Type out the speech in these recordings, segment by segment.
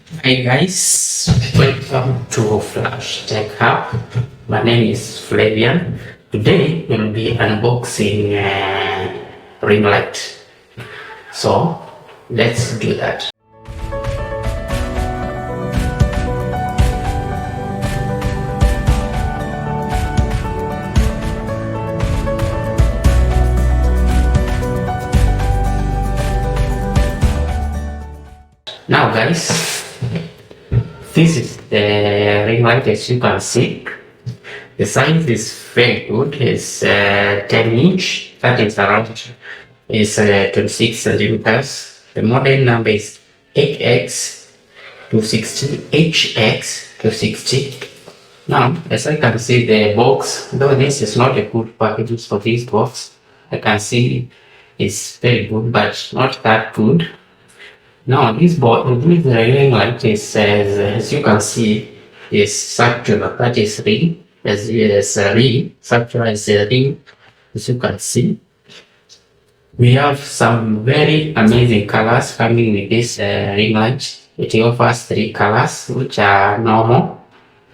Hi guys, welcome to Flash Tech Hub. My name is Flavian. Today we'll be unboxing ring light. So let's do that. Now guys, this is the ring light. As you can see, the size is very good. It's 10 inch. That is around is 26 centimeters. The model number is 8X 260 HX 260. Now, as I can see the box, though this is not a good package for this box, I can see it's very good, but not that good. Now, this box, this ring light is, as you can see, is circular. That is ring, as a ring, circular as a ring, as you can see. We have some very amazing colors coming with this ring light. It offers three colors, which are normal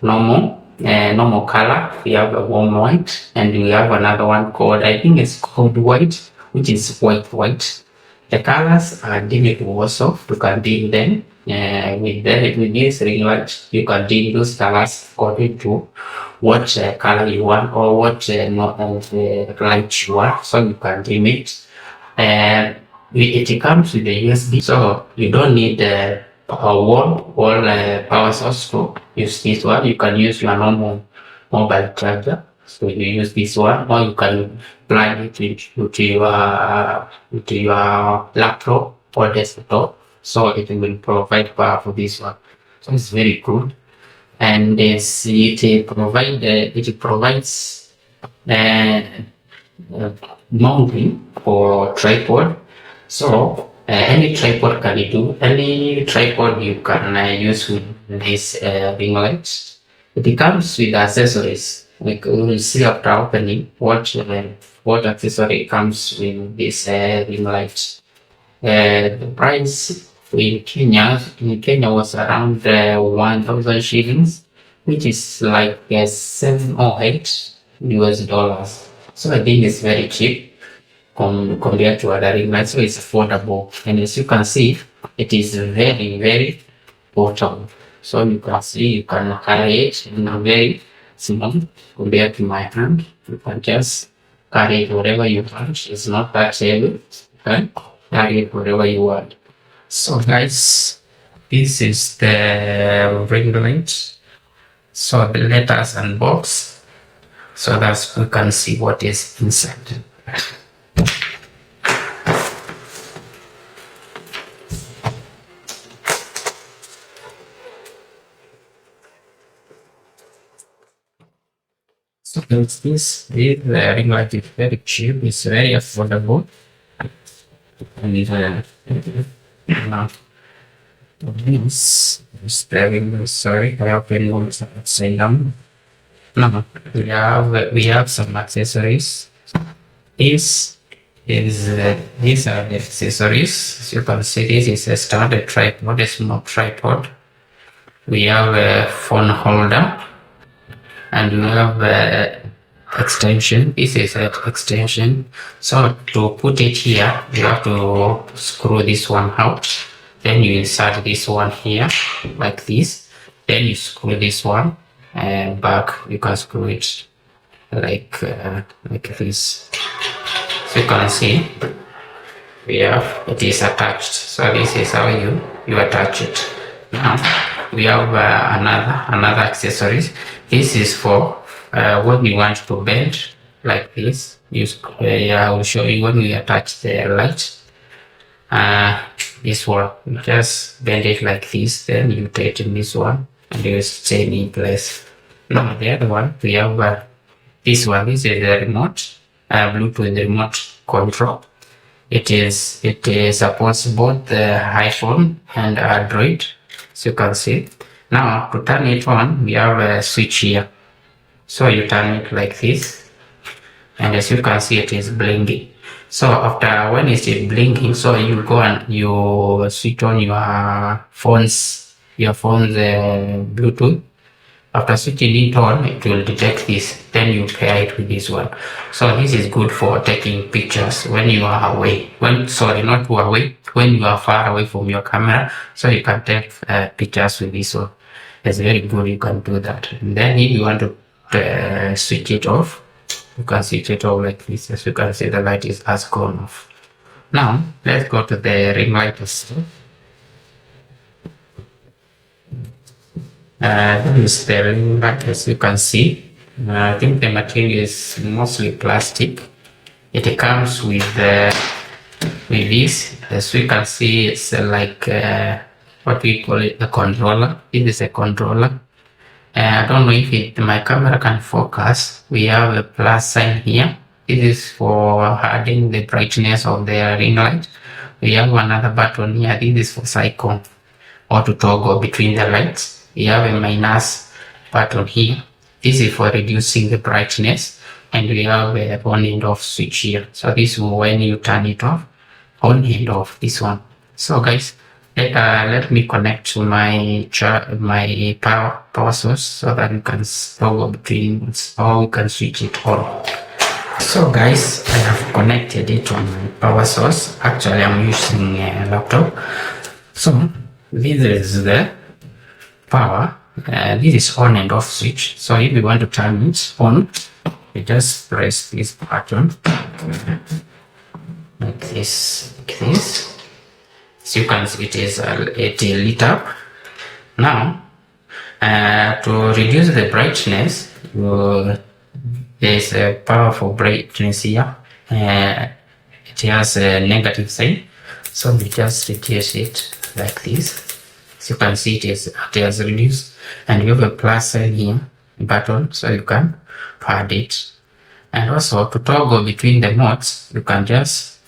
color. We have a warm white, and we have another one called, I think it's called white, which is white. The colors are dimmed also. You can dim them. With this ring light, you can dim those colors according to what color you want or what light you want. So you can dim it. And it comes with a USB, so you don't need a wall power source to use this one. You can use your normal mobile charger. So you use this one, or you can plug it into your laptop or desktop. So it will provide power for this one. So it's very good, and it provides uh, mounting for tripod. So any tripod can do. Any tripod you can use with this ring light. It comes with accessories. Like we will see after opening what accessory comes with this ring light. The price in Kenya was around 1,000 shillings, which is like 7 or 8 US dollars. So I think it's very cheap compared to other ring lights, so it's affordable. And as you can see, it is very portable. So you can see you can carry it in a very small compared to my hand. You can just carry it wherever you want. It's not that heavy. You can carry it wherever you want. So guys, this is the ring light. So let us unbox so that we can see what is inside. So this ring light is very cheap. It's very affordable, and now this is very sorry. I opened one upside down. Now we have some accessories. This is these are the accessories. As you can see, this is a standard tripod, a small tripod. We have a phone holder, and we have extension. This is an extension. So to put it here, you have to screw this one out. Then you insert this one here like this. Then you screw this one and back. You can screw it like this. So you can see it is attached. So this is how you attach it. Now we have another accessories. This is for when you want to bend like this. I will show you when we attach the light. This one, you just bend it like this, then you tighten this one and you stay in place. Now the other one, we have this one. This is the remote, Bluetooth remote control. It supports both the iPhone and Android, so you can see. Now to turn it on, we have a switch here. So you turn it like this, and as you can see, it is blinking. So after when it is blinking, so you go and you switch on your phone's your phone's Bluetooth. After switching it on, it will detect this. Then you pair it with this one. So this is good for taking pictures when you are away. Not away, when you are far away from your camera. So you can take pictures with this one. It's very good. You can do that. And then if you want to switch it off, you can switch it off like this. As you can see, the light has gone off. Now let's go to the ring light. This is the ring light, as you can see. I think the material is mostly plastic. It comes with this. As you can see, it's like what we call it, a controller. It is a controller. I don't know if my camera can focus. We have a plus sign here. This is for adding the brightness of the ring light. We have another button here. This is for cycle or to toggle between the lights. We have a minus button here. This is for reducing the brightness. And we have a on and off switch here. So this is when you turn it off, on and off, this one. So guys, let me connect to my power source so that you can toggle between, or we can switch it on. So guys, I have connected it to my power source. Actually, I'm using a laptop. So this is the power. This is on and off switch. So if you want to turn it on, you just press this button like this, So you can see it lit up. Now, to reduce the brightness, there's a powerful brightness here. It has a negative sign, so we just reduce it like this. As you can see, it has reduced, and you have a plus sign here button, so you can add it. And also to toggle between the modes, you can just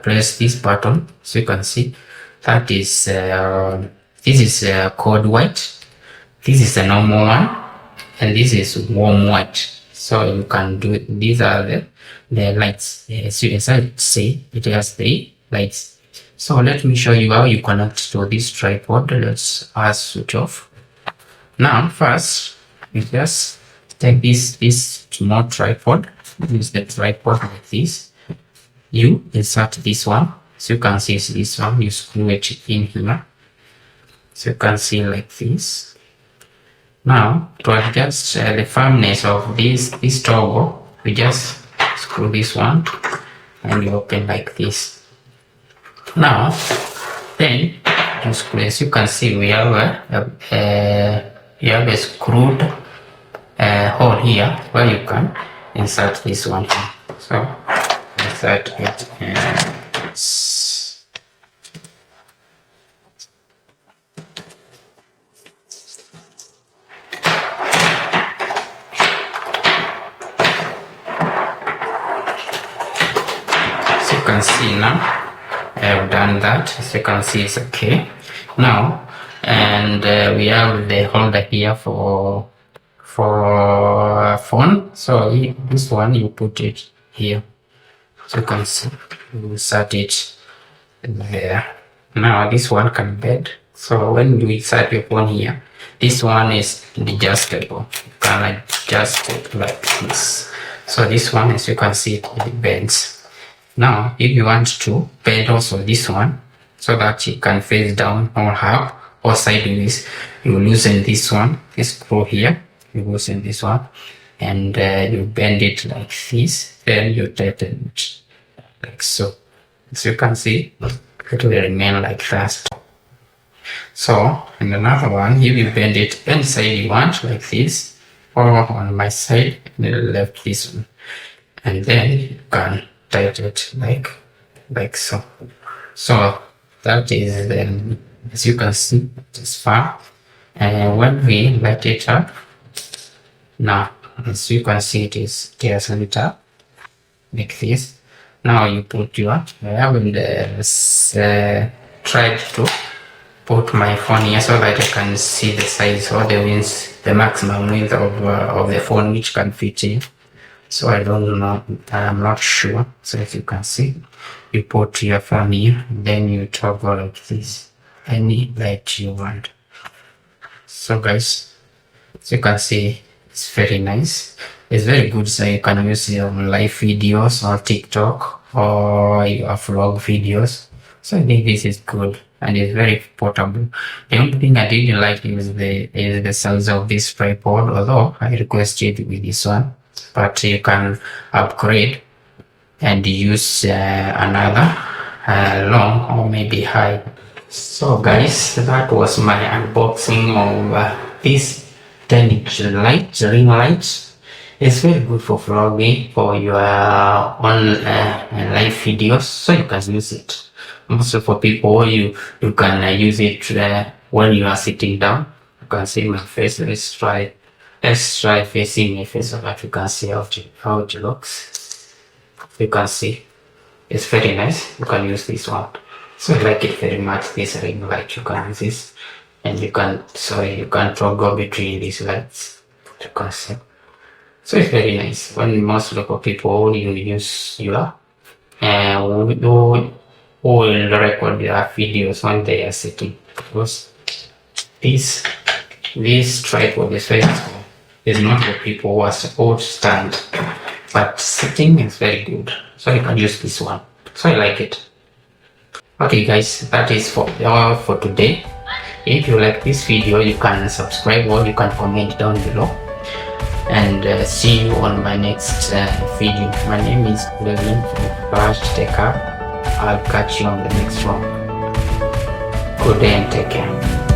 press this button. So you can see that is this is code white, this is the normal one, and this is warm white. So you can do it. These are the lights. As I say, it has the lights. So let me show you how you connect to this tripod. Let's switch off. Now first, you just take this small tripod. This is the tripod like this. You insert this one. So you can see this one. You screw it in here. So you can see like this. Now to adjust the firmness of this toggle, we just screw this one and you open like this. Now then you screw. As you can see, we have a screwed hole here where you can insert this one here. So insert it so you can see now I have done that. As you can see, it's okay now. And we have the holder here for phone. So this one you put it here. So you can see, you insert it there. Now this one can bend. So when you insert your phone here, this one is adjustable. You can adjust it like this. So this one, as you can see, it bends. Now if you want to bend also this one so that it can face down or up or sideways, you loosen this one, this screw here, you loosen this one, and you bend it like this, then you tighten it like so. As you can see, it will remain like that. So in another one, if you bend it any side you want, like this, or on my side, left this one, and then you can tighten it like so. So that is then, as you can see, it is firm. And when we light it up, now as you can see, it has lit up like this. Now you put your, I haven't tried to put my phone here so that I can see the size or the maximum width of the phone which can fit in. So I don't know, I'm not sure. So as you can see, you put your phone here, then you toggle like this, any light you want. So guys, as you can see, it's very nice. It's very good, so you can use your live videos or TikTok or your vlog videos. So I think this is good and it's very portable. The only thing I didn't like is the size of this tripod, although I requested with this one, but you can upgrade and use another long or maybe high. So guys, that was my unboxing of this 10-inch ring light. It's very good for vlogging, for your own live videos, so you can use it. Also for people, you can use it when you are sitting down. You can see my face. Let's try facing my face so that you can see how it looks. You can see it's very nice. You can use this one. So I like it very much, this ring light. You can use this, and you can toggle between these lights. You can see. So it's very nice. When most local people you use your will record their videos when they are sitting, because this tripod is not for people who are supposed to stand, but sitting is very good. So you can use this one. So I like it. Okay guys, that is all for today. If you like this video, you can subscribe or you can comment down below, and see you on my next video. My name is Levin from Flash Tech Hub. I'll catch you on the next one. Good day and take care.